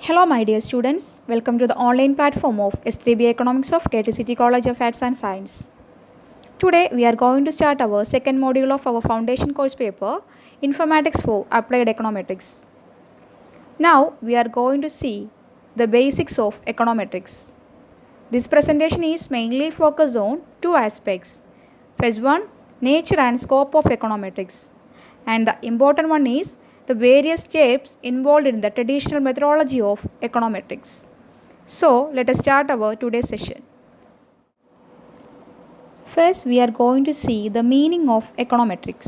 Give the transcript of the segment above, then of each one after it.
Hello, my dear students. Welcome to the online platform of S3B Economics of KTCT College of Arts and Science. Today, we are going to start our second module of our foundation course paper, Informatics for Applied Econometrics. Now, we are going to see the basics of econometrics. This presentation is mainly focused on two aspects. First one, nature and scope of econometrics. And the important one is the various steps involved in the traditional methodology of econometrics. So, let us start our today's session. First, we are going to see the meaning of econometrics.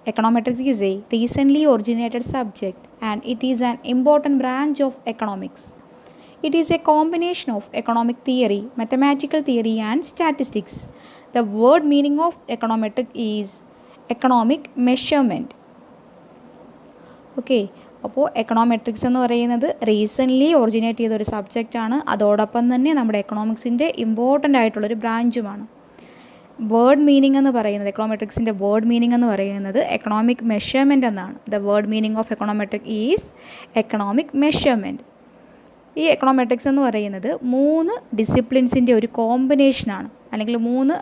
Econometrics is a recently originated subject and it is an important branch of economics. It is a combination of economic theory, mathematical theory and statistics. The word meaning of econometric is economic measurement. Okay, അപ്പോൾ econometrics എന്ന് പറയുന്നത് recently originate ചെയ്ത ഒരു സബ്ജക്റ്റാണ്. അതോടൊപ്പം തന്നെ നമ്മുടെ എക്കണോമിക്സിൻ്റെ important ആയിട്ടുള്ളൊരു ബ്രാഞ്ചുമാണ്. വേർഡ് മീനിങ് എന്ന് പറയുന്നത് എക്കണോമെട്രിക്സിൻ്റെ വേർഡ് മീനിങ് എന്ന് പറയുന്നത് എക്കണോമിക് മെഷർമെൻറ്റ് എന്നാണ്. The word meaning of econometric is economic measurement. ഈ എക്കണോമെട്രിക്സ് എന്ന് പറയുന്നത് 3 ഡിസിപ്ലിൻസിൻ്റെ ഒരു കോമ്പിനേഷനാണ്, അല്ലെങ്കിൽ 3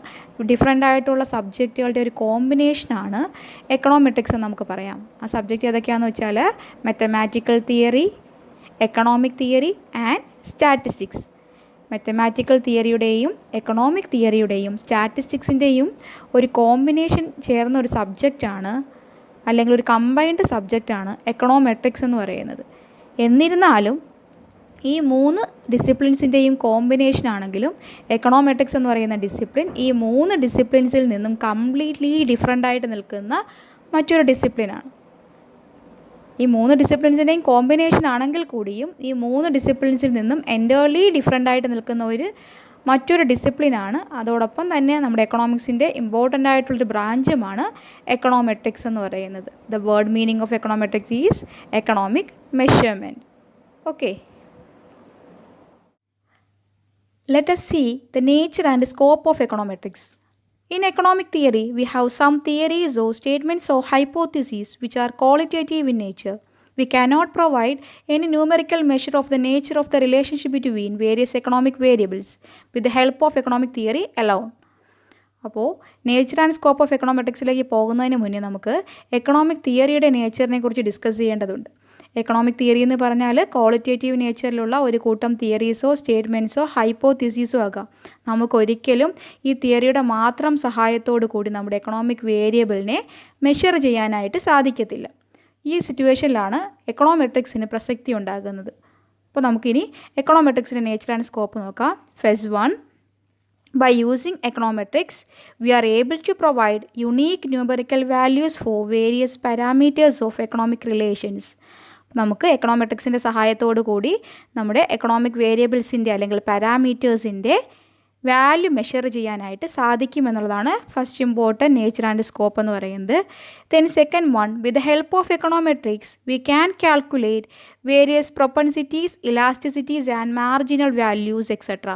ഡിഫറെൻ്റ് ആയിട്ടുള്ള സബ്ജക്റ്റുകളുടെ ഒരു കോമ്പിനേഷനാണ് എക്കണോമെട്രിക്സ് എന്ന് നമുക്ക് പറയാം. ആ സബ്ജക്റ്റ് ഏതൊക്കെയാണെന്ന് വെച്ചാൽ mathematical theory, economic theory and statistics. Mathematical തിയറിയുടെയും എക്കണോമിക് തിയറിയുടെയും സ്റ്റാറ്റിസ്റ്റിക്സിൻ്റെയും ഒരു കോമ്പിനേഷൻ ചേർന്ന ഒരു സബ്ജക്റ്റാണ്, അല്ലെങ്കിൽ ഒരു കമ്പൈൻഡ് സബ്ജക്റ്റാണ് എക്കണോമെട്രിക്സ് എന്ന് പറയുന്നത്. എന്നിരുന്നാലും ഈ 3 ഡിസിപ്ലിൻസിൻ്റെയും കോമ്പിനേഷൻ ആണെങ്കിലും എക്കണോമെട്രിക്സ് എന്ന് പറയുന്ന ഡിസിപ്ലിൻ ഈ 3 ഡിസിപ്ലിൻസിൽ നിന്നും കംപ്ലീറ്റ്ലി ഡിഫറെൻ്റ് ആയിട്ട് നിൽക്കുന്ന മറ്റൊരു ഡിസിപ്ലിനാണ്. ഈ 3 ഡിസിപ്ലിൻസിൻ്റെയും കോമ്പിനേഷൻ ആണെങ്കിൽ കൂടിയും ഈ 3 ഡിസിപ്ലിൻസിൽ നിന്നും എൻറ്റയർലി ഡിഫറെൻ്റ് ആയിട്ട് നിൽക്കുന്ന മറ്റൊരു ഡിസിപ്ലിനാണ്. അതോടൊപ്പം തന്നെ നമ്മുടെ എക്കണോമിക്സിൻ്റെ ഇമ്പോർട്ടൻ്റ് ആയിട്ടുള്ളൊരു ബ്രാഞ്ചുമാണ് എക്കണോമെട്രിക്സ് എന്ന് പറയുന്നത്. The word meaning of econometrics is economic measurement. Okay, let us see the nature and scope of econometrics. In economic theory, we have some theories or statements or hypotheses which are qualitative in nature. We cannot provide any numerical measure of the nature of the relationship between various economic variables with the help of economic theory alone. അപ്പോൾ nature and scope of എക്കണോമെട്രിക്സിലേക്ക് പോകുന്നതിന് മുന്നേ നമുക്ക് economic തിയറിയുടെ നേച്ചറിനെ കുറിച്ച് discuss ചെയ്യേണ്ടതുണ്ട്. Economic theory എന്ന് പറഞ്ഞാൽ qualitative നേച്ചറിലുള്ള ഒരു കൂട്ടം തിയറീസോ സ്റ്റേറ്റ്മെൻറ്റ്സോ ഹൈപ്പോത്തീസീസോ ആകാം. നമുക്കൊരിക്കലും ഈ തിയറിയുടെ മാത്രം സഹായത്തോടു കൂടി നമ്മുടെ എക്കണോമിക് വേരിയബിളിനെ മെഷർ ചെയ്യാനായിട്ട് സാധിക്കത്തില്ല. ഈ സിറ്റുവേഷനിലാണ് എക്കണോമെട്രിക്സിന് പ്രസക്തി ഉണ്ടാകുന്നത്. അപ്പോൾ നമുക്കിനി എക്കണോമെട്രിക്സിൻ്റെ നേച്ചർ ആൻഡ് സ്കോപ്പ് നോക്കാം. First one, by using econometrics, we are able to provide unique numerical values for various parameters of economic relations. നമുക്ക് എക്കണോമെട്രിക്സിൻ്റെ സഹായത്തോടു കൂടി നമ്മുടെ എക്കണോമിക് വേരിയബിൾസിൻ്റെ അല്ലെങ്കിൽ പാരാമീറ്റേഴ്സിൻ്റെ വാല്യൂ മെഷർ ചെയ്യാനായിട്ട് സാധിക്കുമെന്നുള്ളതാണ് first important nature and scope എന്ന് പറയുന്നത്. Then second one, with the help of econometrics we can calculate various propensities, elasticities and marginal values etcetera.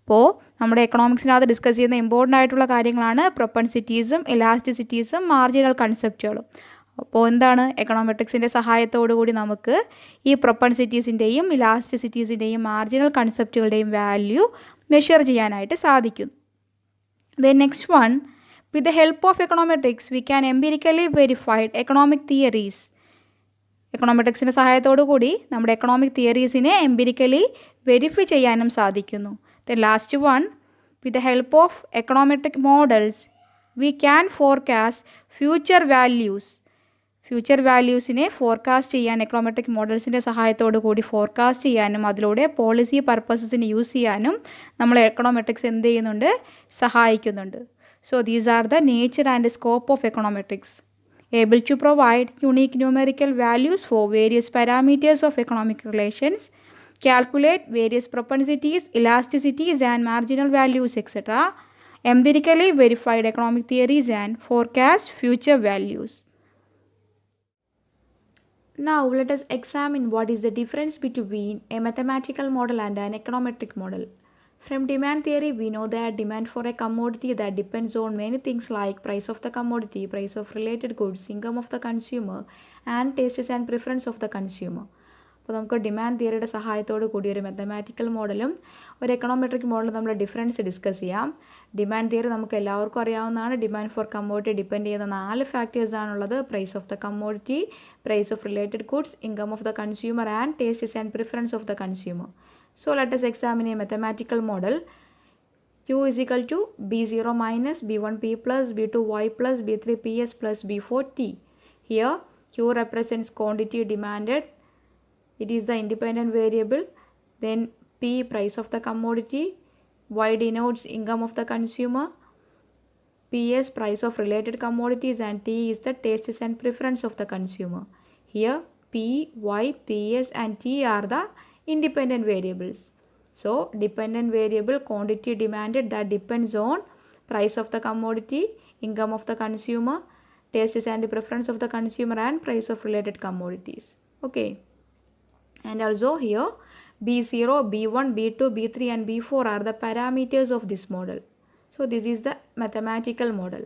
അപ്പോൾ നമ്മുടെ എക്കണോമിക്സിനകത്ത് ഡിസ്കസ് ചെയ്യുന്ന ഇമ്പോർട്ടൻ്റ് ആയിട്ടുള്ള കാര്യങ്ങളാണ് പ്രൊപ്പൻസിറ്റീസും ഇലാസ്റ്റിസിറ്റീസും മാർജിനൽ കൺസെപ്റ്റുകളും. അപ്പോൾ എന്താണ്, എക്കണോമെട്രിക്സിൻ്റെ സഹായത്തോടു കൂടി നമുക്ക് ഈ പ്രൊപ്പൻസിറ്റീസിൻ്റെയും ഇലാസ്റ്റിസിറ്റീസിൻ്റെയും മാർജിനൽ കൺസെപ്റ്റുകളുടെയും വാല്യൂ മെഷർ ചെയ്യാനായിട്ട് സാധിക്കും. Then next one, with the help of econometrics we can empirically verified economic theories. എക്കണോമെട്രിക്സിൻ്റെ സഹായത്തോടു കൂടി നമ്മുടെ എക്കണോമിക് തിയറീസിനെ എംപിരിക്കലി വെരിഫൈ ചെയ്യാനും സാധിക്കുന്നു. The last one, with the help of econometric models, we can forecast future values. Future വാല്യൂസിനെ forecast ചെയ്യാൻ എക്കണോമെട്രിക് മോഡൽസിൻ്റെ സഹായത്തോടു കൂടി ഫോർകാസ്റ്റ് ചെയ്യാനും അതിലൂടെ പോളിസി പർപ്പസസിന് യൂസ് ചെയ്യാനും നമ്മൾ എക്കണോമെട്രിക്സ് എന്ത് ചെയ്യുന്നുണ്ട്, സഹായിക്കുന്നുണ്ട്. So these are the nature and scope of econometrics. Able to provide unique numerical values for various parameters of economic relations, calculate various propensities, elasticities and marginal values etc., empirically verified economic theories and forecast future values. Now let us examine what is the difference between a mathematical model and an econometric model. From demand theory, we know that demand for a commodity that depends on many things like price of the commodity, price of related goods, income of the consumer and tastes and preference of the consumer. അപ്പോൾ നമുക്ക് demand തിയറിയുടെ സഹായത്തോട് കൂടി ഒരു mathematical മോഡലും ഒരു econometric മോഡലും നമ്മൾ difference discuss ചെയ്യാം. Demand theory നമുക്ക് എല്ലാവർക്കും അറിയാവുന്നതാണ്. ഡിമാൻഡ് ഫോർ കമ്മോഡിറ്റി ഡിപ്പെൻഡ് ചെയ്യുന്ന 4 ഫാക്ടേഴ്സ് ആണുള്ളത്. Price of the commodity, price of related goods, income of the consumer and tastes and preference of the consumer. So let us examine a mathematical model. Q is equal to B0 minus B1P plus B2Y plus B3PS plus B4T. Here Q represents quantity demanded. It is the independent variable. Then P, price of the commodity. Y denotes income of the consumer. PS, price of related commodities, and T is the tastes and preference of the consumer. Here P, Y, PS and T are the independent variables. So dependent variable quantity demanded that depends on price of the commodity, income of the consumer, tastes and preference of the consumer and price of related commodities. Okay. And also here B0, B1, B2, B3 and B4 are the parameters of this model. So this is the mathematical model.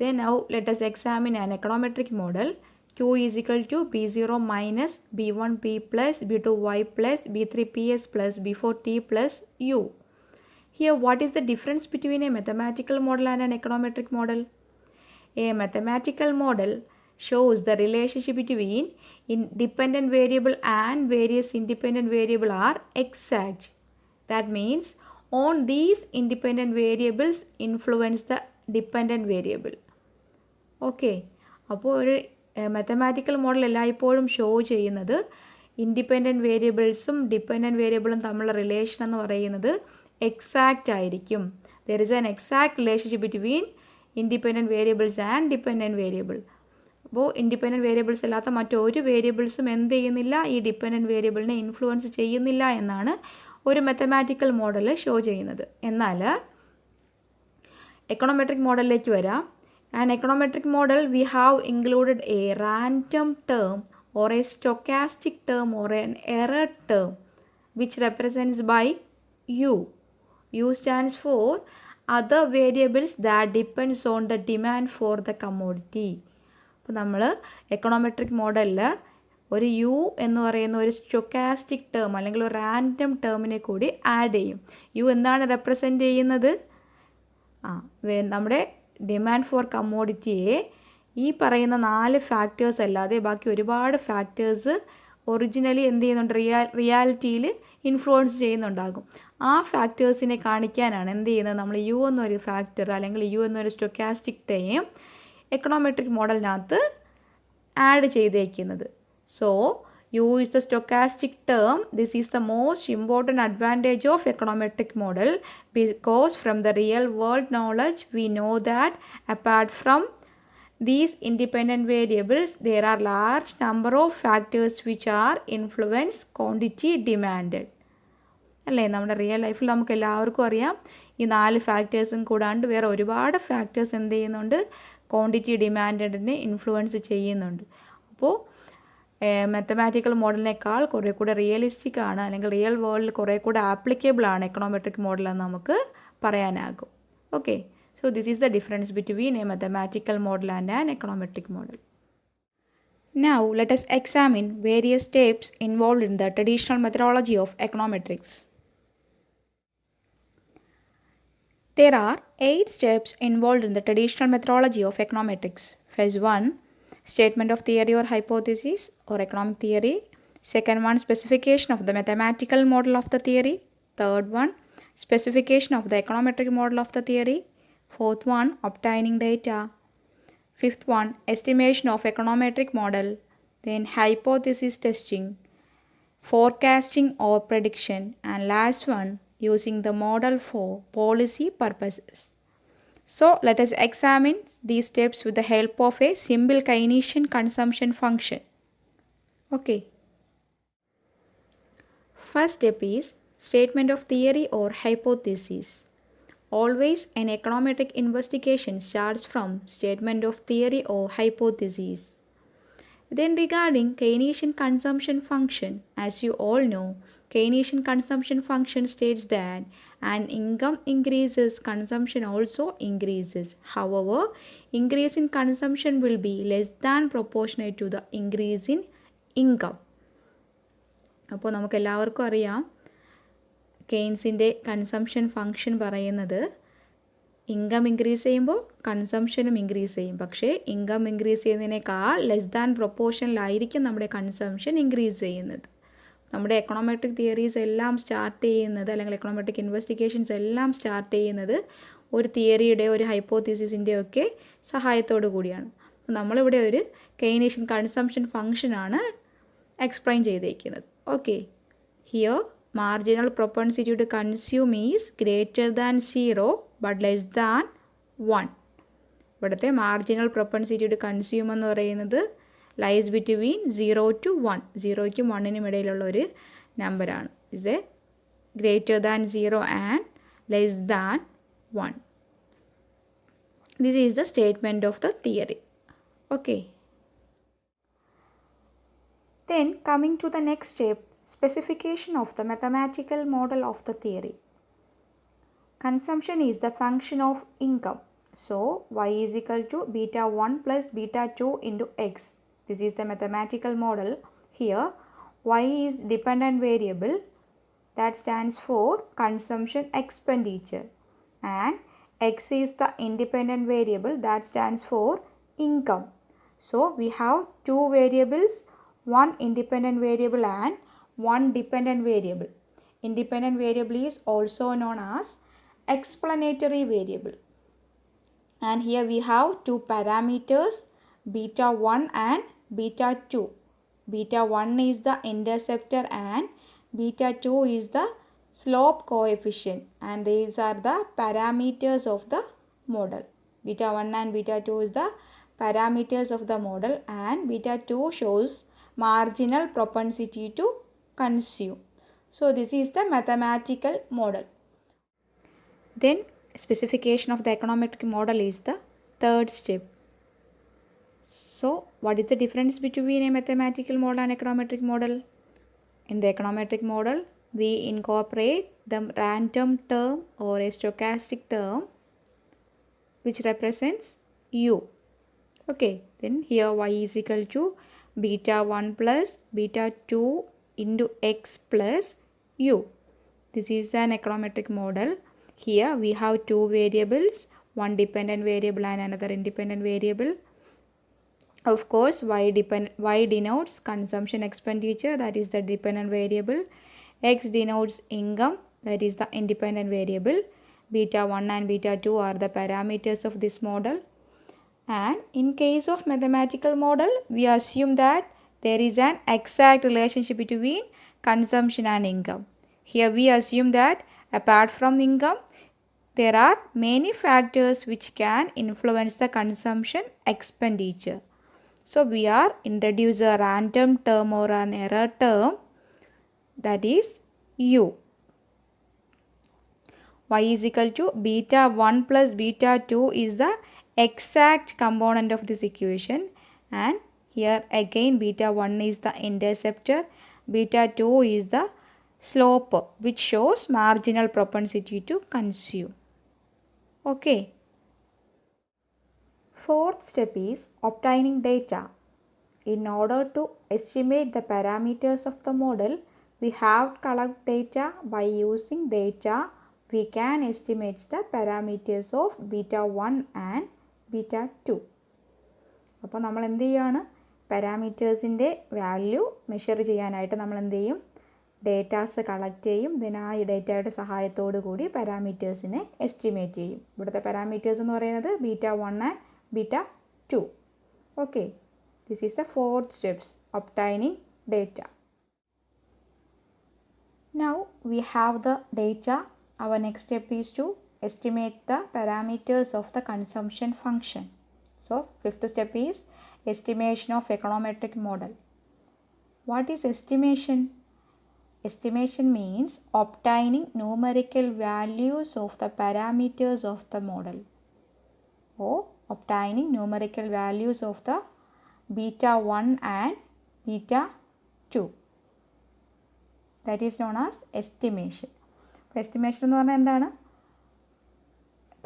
Then now let us examine an econometric model. Q is equal to B0 minus B1P plus B2Y plus B3PS plus B4T plus U. Here what is the difference between a mathematical model and an econometric model? A mathematical model shows the relationship between dependent variable and various independent variable are exact. That means on these independent variables influence the dependent variable. Okay. അപ്പോൾ ഒരു mathematical model എല്ലായ്പ്പോഴും show ചെയ്യുന്നത് independent വേരിയബിൾസും dependent വേരിയബിളും തമ്മിലുള്ള relation എന്ന് പറയുന്നത് exact ആയിരിക്കും. There is an exact relationship between independent variables and dependent variable. അപ്പോൾ ഇൻഡിപെൻഡൻറ്റ് വേരിയബിൾസ് അല്ലാത്ത മറ്റൊരു വേരിയബിൾസും എന്ത് ചെയ്യുന്നില്ല, ഈ ഡിപ്പെൻഡൻറ്റ് വേരിയബിളിനെ ഇൻഫ്ലുവൻസ് ചെയ്യുന്നില്ല എന്നാണ് ഒരു മാത്തമാറ്റിക്കൽ മോഡൽ ഷോ ചെയ്യുന്നത്. എന്നാൽ എക്കണോമെട്രിക് മോഡലിലേക്ക് വരാം. An econometric model we have included a random term or a stochastic term or an error term which represents by U. U stands for other variables that depends on the demand for the commodity. അപ്പോൾ നമ്മൾ econometric മോഡലിൽ ഒരു U എന്ന് പറയുന്ന ഒരു stochastic term അല്ലെങ്കിൽ ഒരു random ടേമിനെ കൂടി ആഡ് ചെയ്യും. യു എന്താണ് റെപ്രസെൻ്റ് ചെയ്യുന്നത്? നമ്മുടെ ഡിമാൻഡ് ഫോർ കമ്മോഡിറ്റിയെ ഈ പറയുന്ന 4 ഫാക്ടേഴ്സ് അല്ലാതെ ബാക്കി ഒരുപാട് ഫാക്ടേഴ്സ് ഒറിജിനലി എന്ത് ചെയ്യുന്നുണ്ട്, റിയാലിറ്റിയിൽ ഇൻഫ്ലുവൻസ് ചെയ്യുന്നുണ്ടാകും. ആ ഫാക്ടേഴ്സിനെ കാണിക്കാനാണ് എന്ത് ചെയ്യുന്നത്, നമ്മൾ യു എന്നൊരു ഫാക്ടർ അല്ലെങ്കിൽ യു എന്നൊരു സ്റ്റൊക്കാസ്റ്റിക് ടേം എക്കണോമെട്രിക് മോഡലിനകത്ത് ആഡ് ചെയ്തേക്കുന്നത്. So U is the stochastic term. This is the most important advantage of econometric model because from the real world knowledge we know that apart from these independent variables there are large number of factors which are influence quantity demanded. അല്ലേ, നമ്മുടെ real ലൈഫിൽ നമുക്ക് എല്ലാവർക്കും അറിയാം ഈ 4 ഫാക്ടേഴ്സും കൂടാണ്ട് വേറെ ഒരുപാട് ഫാക്ടേഴ്സ് എന്ത് ചെയ്യുന്നുണ്ട്, ക്വാണ്ടിറ്റി ഡിമാൻഡിനെ ഇൻഫ്ലുവൻസ് ചെയ്യുന്നുണ്ട്. അപ്പോൾ മാത്തമാറ്റിക്കൽ മോഡലിനേക്കാൾ കുറേ കൂടെ റിയലിസ്റ്റിക് ആണ് അല്ലെങ്കിൽ റിയൽ വേൾഡിൽ കുറേ കൂടെ ആപ്ലിക്കബിൾ ആണ് എക്കണോമെട്രിക് മോഡൽ എന്ന് നമുക്ക് പറയാനാകും. Okay, so this is the difference between A mathematical model and an econometric model. Now let us examine various steps involved in the traditional methodology of econometrics. There are 8 steps involved in the traditional methodology of econometrics. Phase 1, statement of theory or hypothesis or economic theory. Second one, specification of the mathematical model of the theory. Third one, specification of the econometric model of the theory. Fourth one, obtaining data. Fifth one, estimation of econometric model. Then hypothesis testing, forecasting or prediction, and last one, using the model for policy purposes. So let us examine these steps with the help of a simple Keynesian consumption function. Okay. First step is statement of theory or hypothesis. Always an econometric investigation starts from statement of theory or hypothesis. Then regarding Keynesian consumption function, as you all know, Keynesian consumption function states that an income increases, consumption also increases. However, increase in consumption will be less than proportionate to the increase in income. അപ്പോൾ നമുക്ക് എല്ലാവർക്കും അറിയാം കെയ്ൻസിൻ്റെ consumption function പറയുന്നത് income increase ചെയ്യുമ്പോൾ കൺസംഷനും increase ചെയ്യും. പക്ഷേ income increase ചെയ്യുന്നതിനേക്കാൾ less than പ്രൊപ്പോർഷനിലായിരിക്കും നമ്മുടെ കൺസംഷൻ ഇൻക്രീസ് ചെയ്യുന്നത്. നമ്മുടെ എക്കണോമെട്രിക് തിയറീസ് എല്ലാം സ്റ്റാർട്ട് ചെയ്യുന്നത്, അല്ലെങ്കിൽ എക്കണോമെട്രിക് ഇൻവെസ്റ്റിഗേഷൻസ് എല്ലാം സ്റ്റാർട്ട് ചെയ്യുന്നത് ഒരു തിയറിയുടെ ഒരു ഹൈപ്പോത്തീസിസിൻ്റെയോ ഒക്കെ സഹായത്തോടു കൂടിയാണ്. നമ്മളിവിടെ ഒരു കെയ്നേഷ്യൻ കൺസംഷൻ ഫംഗ്ഷനാണ് എക്സ്പ്ലെയിൻ ചെയ്തേക്കുന്നത്. Okay, here marginal propensity to consume is greater than 0 but less than 1. ഇവിടുത്തെ മാർജിനൽ പ്രൊപ്പൻസിറ്റി ടു കൺസ്യൂം എന്ന് പറയുന്നത് ലൈസ് ബിറ്റ്വീൻ 0 to 1, 0ക്കും 1നും ഇടയിലുള്ള ഒരു നമ്പറാണ്. Is a greater than 0 and less than 1. This is the statement of the theory. Okay. Then coming to the next step, specification of the mathematical model of the theory. Consumption is the function of income. So y is equal to beta 1 plus beta 2 into x. This is the mathematical model. Here y is dependent variable, that stands for consumption expenditure, and x is the independent variable, that stands for income. So we have two variables, one independent variable and one dependent variable. Independent variable is also known as explanatory variable. And here we have two parameters, beta 1 and beta 2. Beta 1 is the interceptor and beta 2 is the slope coefficient, and these are the parameters of the model. Beta 1 and beta 2 is the parameters of the model, and beta 2 shows marginal propensity to consume. So this is the mathematical model. Then specification of the econometric model is the third step. So what is the difference between a mathematical model and econometric model? In the econometric model, we incorporate the random term or a stochastic term which represents u. Okay, then here y is equal to beta 1 plus beta 2 into x plus u. This is an econometric model. Here we have two variables, one dependent variable and another independent variable. Of course, y denotes consumption expenditure, that is the dependent variable. X denotes income, that is the independent variable. Beta 1 and beta 2 are the parameters of this model. And in case of mathematical model, we assume that there is an exact relationship between consumption and income. Here we assume that apart from income, there are many factors which can influence the consumption expenditure. So we are introduce a random term or an error term, that is u. Y is equal to beta 1 plus beta 2 is the exact component of this equation, and here again beta 1 is the interceptor, beta 2 is the slope which shows marginal propensity to consume. Okay. Fourth step is obtaining data. In order to estimate the parameters of the model, we have to collect data. By using data, we can estimate the parameters of beta 1 and beta 2. അപ്പോൾ നമ്മൾ എന്ത് ചെയ്യുകയാണ്, പാരാമീറ്റേഴ്സിൻ്റെ value measure ചെയ്യാനായിട്ട് നമ്മൾ എന്ത് ചെയ്യും, datas collect ചെയ്യും. ഇതിന് ആ ഡേറ്റയുടെ സഹായത്തോടു കൂടി പാരാമീറ്റേഴ്സിനെ എസ്റ്റിമേറ്റ് ചെയ്യും. ഇവിടുത്തെ പാരാമീറ്റേഴ്സ് എന്ന് പറയുന്നത് beta 1 and beta 2. Okay, this is the fourth steps, obtaining data. Now we have the data. Our next step is to estimate the parameters of the consumption function. So fifth step is estimation of econometric model. What is estimation? Estimation means obtaining numerical values of the parameters of the model, or obtaining numerical values of the beta 1 and beta 2. That is known as estimation. Estimation എന്ന് പറഞ്ഞാൽ എന്താണ്,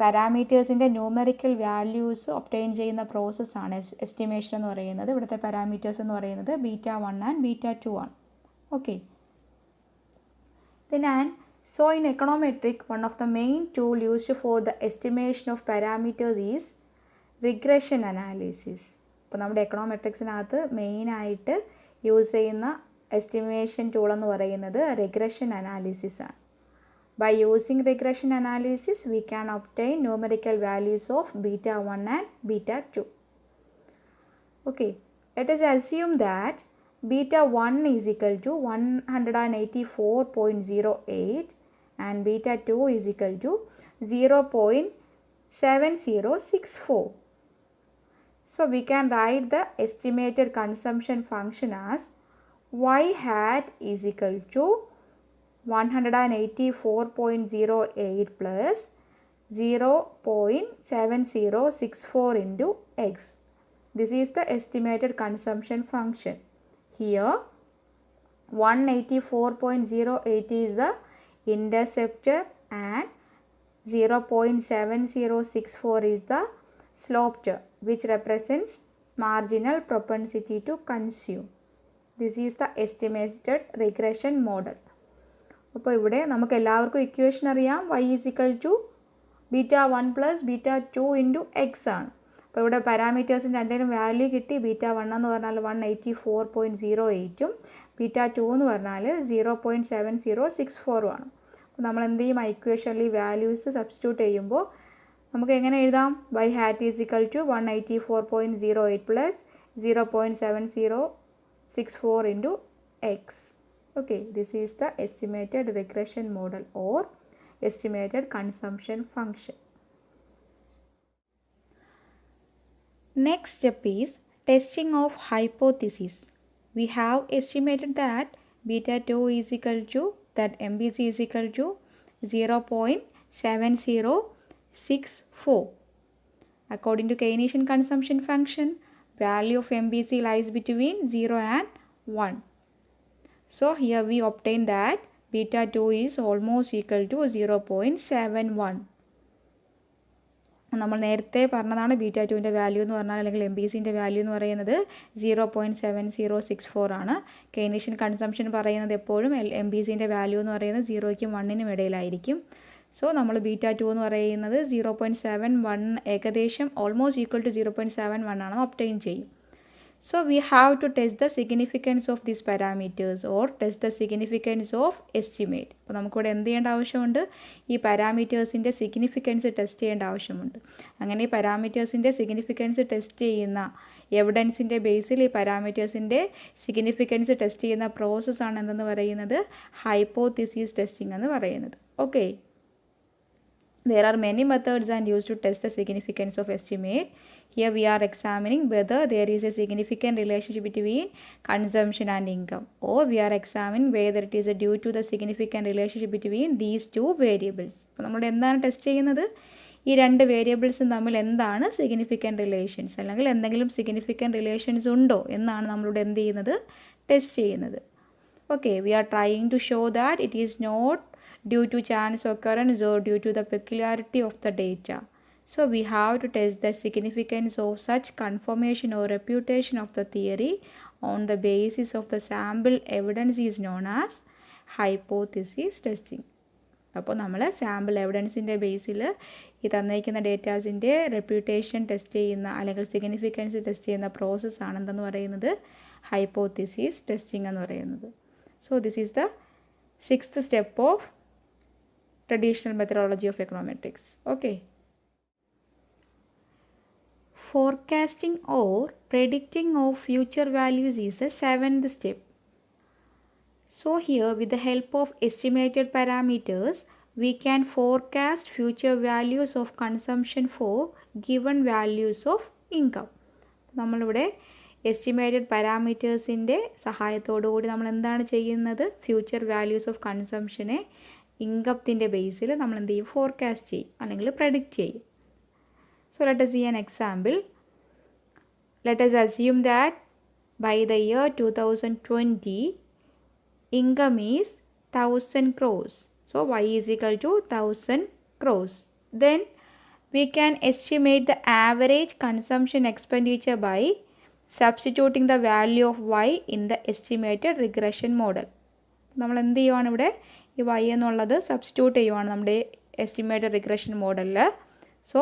പാരാമീറ്റേഴ്സിൻ്റെ numerical values obtain ചെയ്യുന്ന പ്രോസസ്സാണ് estimation എന്ന് പറയുന്നത്. ഇവിടുത്തെ parameters എന്ന് പറയുന്നത് ബീറ്റ 1 ആൻഡ് ബീറ്റ 2 ആണ്. Okay, So in econometric, one of the main tool used for the estimation of parameters is regression analysis. ഇപ്പോൾ നമ്മുടെ എക്കണോമെട്രിക്സിനകത്ത് മെയിനായിട്ട് യൂസ് ചെയ്യുന്ന എസ്റ്റിമേഷൻ ടൂൾ എന്ന് പറയുന്നത് റിഗ്രഷൻ അനാലിസിസ് ആണ്. By using regression analysis, we can obtain numerical values of beta 1 and beta 2. Okay, let us assume that beta 1 is equal to 184.08 and beta 2 is equal to 0.7064. So we can write the estimated consumption function as y hat is equal to 184.08 plus 0.7064 into x. This is the estimated consumption function. Here 184.08 is the interceptor and 0.7064 is the slope term, which represents marginal propensity to consume. This is the estimated regression model. അപ്പോൾ ഇവിടെ നമുക്ക് എല്ലാവർക്കും equation അറിയാം. y is equal to beta 1 plus beta 2 into X ആണ്. അപ്പോൾ ഇവിടെ പാരാമീറ്റേഴ്സിന് രണ്ടിനും value കിട്ടി. ബീറ്റ 1 എന്ന് പറഞ്ഞാൽ 184.08ഉം ബീറ്റ 2 എന്ന് പറഞ്ഞാൽ 0.7064 ആണ്. അപ്പോൾ നമ്മൾ എന്ത് ചെയ്യും, ഇക്വേഷനിൽ ഈ വാല്യൂസ് സബ്സ്റ്റിറ്റ്യൂട്ട് ചെയ്യുമ്പോൾ നമുക്ക് എങ്ങനെ എഴുതാം? y hat is equal to 184.08 plus 0.7064 into x. Okay, this is the estimated regression model or estimated consumption function. Next step is testing of hypothesis. We have estimated that beta 2 is equal to, that MBC is equal to 0.7064. According to Keynesian consumption function, value of MBC lies between 0 and 1. So here we obtain that beta 2 is almost equal to 0.71. നമ്മൾ നേരത്തെ പറഞ്ഞതാണ് beta 2ൻ്റെ value എന്ന് പറഞ്ഞാൽ, അല്ലെങ്കിൽ M B സിൻ്റെ value എന്ന് പറയുന്നത് 0.7064 ആണ്. Keynesian consumption പറയുന്നത് എപ്പോഴും എം ബി സിൻ്റെ വാല്യൂ എന്ന് പറയുന്നത് 0ക്കും 1നും ഇടയിലായിരിക്കും. സോ നമ്മൾ ബീറ്റ 2 എന്ന് പറയുന്നത് 0.71, ഏകദേശം ഓൾമോസ്റ്റ് ഈക്വൽ ടു 0.71 ആണെന്ന് ഒബ്റ്റെയിൻ ചെയ്യും. So we have to test the significance of these parameters or test the significance of estimate. അപ്പോൾ നമുക്കിവിടെ എന്ത് ചെയ്യേണ്ട ആവശ്യമുണ്ട്? ഈ പാരാമീറ്റേഴ്സിൻ്റെ സിഗ്നിഫിക്കൻസ് ടെസ്റ്റ് ചെയ്യേണ്ട ആവശ്യമുണ്ട്. അങ്ങനെ ഈ പാരാമീറ്റേഴ്സിൻ്റെ സിഗ്നിഫിക്കൻസ് ടെസ്റ്റ് ചെയ്യുന്ന എവിഡൻസിൻ്റെ ബേസിൽ ഈ പാരാമീറ്റേഴ്സിൻ്റെ സിഗ്നിഫിക്കൻസ് ടെസ്റ്റ് ചെയ്യുന്ന പ്രോസസ്സാണ് എന്തെന്ന് പറയുന്നത്? ഹൈപ്പോത്തിസിസ് ടെസ്റ്റിംഗ് എന്ന് പറയുന്നത്. Okay, there are many methods and used to test the significance of estimate. Here we are examining whether there is a significant relationship between consumption and income, or we are examining whether it is due to the significant relationship between these two variables. അപ്പോൾ നമ്മൾ എന്താണ് test ചെയ്യുന്നത്? ഈ രണ്ട് വേരിയബിൾസും തമ്മിൽ എന്താണ് significant relations, അല്ലെങ്കിൽ എന്തെങ്കിലും സിഗ്നിഫിക്കൻറ്റ് റിലേഷൻസ് ഉണ്ടോ എന്നാണ് നമ്മളിവിടെ എന്ത് ചെയ്യുന്നത്? ടെസ്റ്റ് ചെയ്യുന്നത്. Okay, we are trying to show that it is not due to chance occurrence or due to the peculiarity of the data. So we have to test the significance of such confirmation or refutation of the theory on the basis of the sample evidence is known as hypothesis testing. അപ്പോൾ നമ്മൾ sample എവിഡൻസിൻ്റെ ബേസിൽ ഈ തന്നിരിക്കുന്ന ഡേറ്റാസിൻ്റെ reputation test ചെയ്യുന്ന, അല്ലെങ്കിൽ significance test ചെയ്യുന്ന പ്രോസസ്സാണ് എന്തെന്ന് പറയുന്നത്? ഹൈപ്പോത്തിസിസ് ടെസ്റ്റിംഗ് എന്ന് പറയുന്നത്. So this is the 6th step of traditional methodology of econometrics. Okay. Forecasting or predicting of future values is the 7th step. So here, with the help of estimated parameters, we can forecast future values of consumption for given values of income. നമ്മളിവിടെ estimated പാരാമീറ്റേഴ്സിൻ്റെ സഹായത്തോടുകൂടി നമ്മൾ എന്താണ് ചെയ്യുന്നത്? Future values of കൺസംഷനെ ഇൻകത്തിൻ്റെ ബേസിൽ നമ്മൾ എന്ത് ചെയ്യും? Forecast ചെയ്യും, അല്ലെങ്കിൽ പ്രഡിക്റ്റ് ചെയ്യും. So let us see an example. Let us assume that by the year 2020, income is 1000 crores. So y is equal to 1000 crores. Then we can estimate the average consumption expenditure by substituting the value of y in the estimated regression model. നമ്മൾ എന്ത് ചെയ്യുവാണ്? ഇവിടെ ഈ y എന്നുള്ളത് substitute ചെയ്യുവാണ് നമ്മുടെ estimated regression മോഡലിൽ. So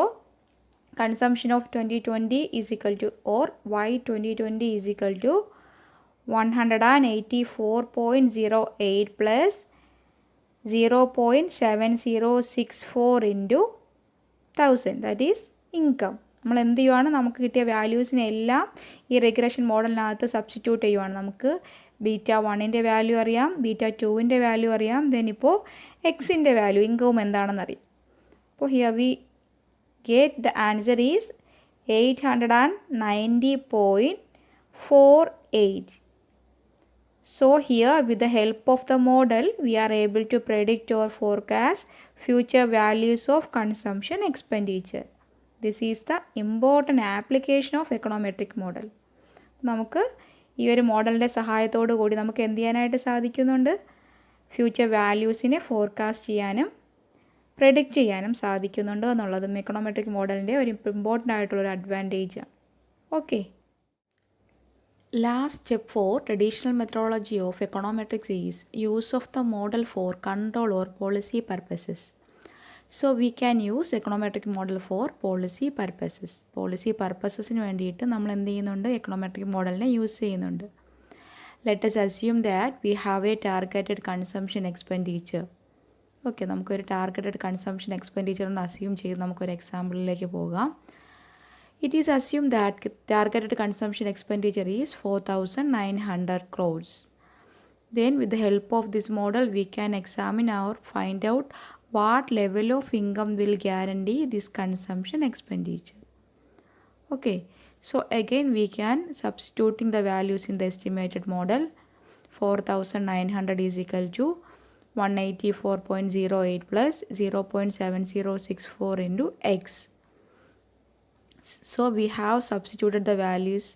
consumption of 2020 is equal to, or y 2020 is equal to 184.08 plus 0.7064 into 1000, that is income. നമ്മൾ എന്ത് ചെയ്യുവാണ്, നമുക്ക് കിട്ടിയ വാല്യൂസിനെ എല്ലാം ഈ റിഗ്രഷൻ മോഡലിനകത്ത് സബ്സ്റ്റിറ്റ്യൂട്ട് ചെയ്യുവാണ്. നമുക്ക് ബീറ്റ 1ൻ്റെ വാല്യൂ അറിയാം, ബീറ്റ 2ൻ്റെ വാല്യൂ അറിയാം, ദെൻ ഇപ്പോൾ എക്സിൻ്റെ വാല്യൂ ഇൻകവും എന്താണെന്ന് അറിയാം. അപ്പോൾ here we get the answer is 890.48. So here with the help of the model we are able to predict or forecast future values of consumption expenditure. This is the important application of econometric model. നമുക്ക് ഈ ഒരു മോഡലിൻ്റെ സഹായത്തോടു കൂടി നമുക്ക് എന്ത് ചെയ്യാനായിട്ട് സാധിക്കുന്നുണ്ട്, future വാല്യൂസിനെ ഫോർകാസ്റ്റ് ചെയ്യാനും പ്രെഡിക്റ്റ് ചെയ്യാനും സാധിക്കുന്നുണ്ട് എന്നുള്ളതും എക്കണോമെട്രിക് മോഡലിൻ്റെ ഒരു ഇമ്പോർട്ടൻ്റ് ആയിട്ടുള്ളൊരു അഡ്വാൻറ്റേജാണ്. Okay, last step for traditional methodology of econometrics is use of the model for control or policy purposes. So we can use econometric model for policy purposes. Policy പർപ്പസസിന് വേണ്ടിയിട്ട് നമ്മൾ എന്ത് ചെയ്യുന്നുണ്ട്, എക്കണോമെട്രിക് മോഡലിനെ യൂസ് ചെയ്യുന്നുണ്ട്. Let us assume that we have a targeted consumption expenditure. Okay, നമുക്കൊരു targeted consumption expenditure എന്ന് assume ചെയ്ത് നമുക്കൊരു എക്സാമ്പിളിലേക്ക് പോകാം. It is assume that targeted consumption expenditure is 4,900 crores. Then with the help of this model we can examine or find out what level of income will guarantee this consumption expenditure. Okay, so again we can substituting the values in the estimated model. 4,900 is equal to 184.08 plus 0.7064 into x. So we have substituted the values.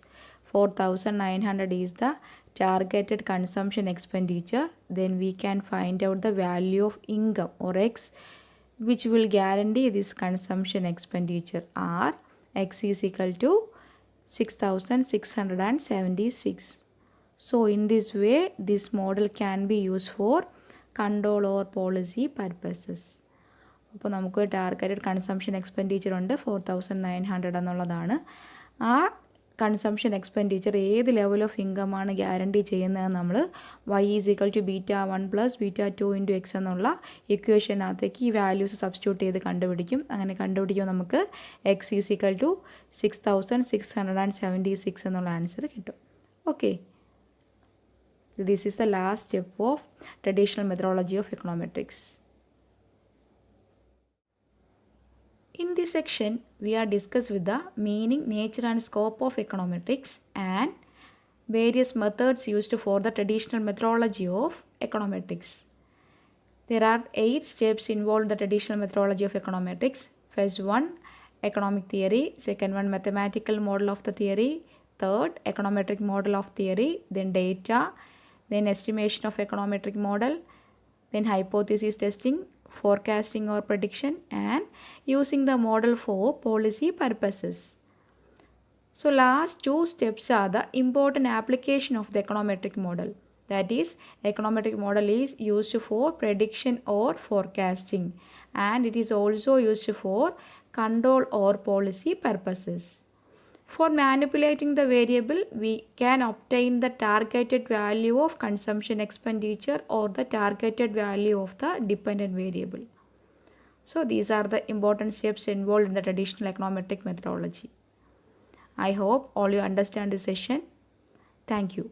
4,900 is the targeted consumption expenditure. Then we can find out the value of income or x which will guarantee this consumption expenditure r. X is equal to 6,676. So in this way this model can be used for control or policy purposes. അപ്പോൾ നമുക്ക് targeted consumption expenditure ഉണ്ട് 4,900 എന്നുള്ളതാണ്. ആ consumption expenditure ഏത് level of ഇൻകമാണ് guarantee ചെയ്യുന്നത് നമ്മൾ y is equal to beta 1 plus beta 2 into X എന്നുള്ള ഇക്വേഷനകത്തേക്ക് ഈ വാല്യൂസ് സബ്സ്റ്റിറ്റ്യൂട്ട് ചെയ്ത് കണ്ടുപിടിക്കും. അങ്ങനെ കണ്ടുപിടിക്കുമ്പോൾ നമുക്ക് എക്സ് ഈസ് ഈക്വൽ ടു 6,676 എന്നുള്ള ആൻസർ കിട്ടും. Okay, this is the last step of traditional methodology of econometrics. In this section we are discussed with the meaning, nature and scope of econometrics and various methods used for the traditional methodology of econometrics. There are 8 steps involved in the traditional methodology of econometrics. First one, economic theory. Second one, mathematical model of the theory. Third, econometric model of theory. Then data, then estimation of econometric model, then hypothesis testing, forecasting or prediction, and using the model for policy purposes. So last 2 steps are the important application of the econometric model. That is, econometric model is used for prediction or forecasting, and it is also used for control or policy purposes. For manipulating the variable, we can obtain the targeted value of consumption expenditure or the targeted value of the dependent variable. So these are the important steps involved in the traditional econometric methodology. I hope all you understand this session. Thank you.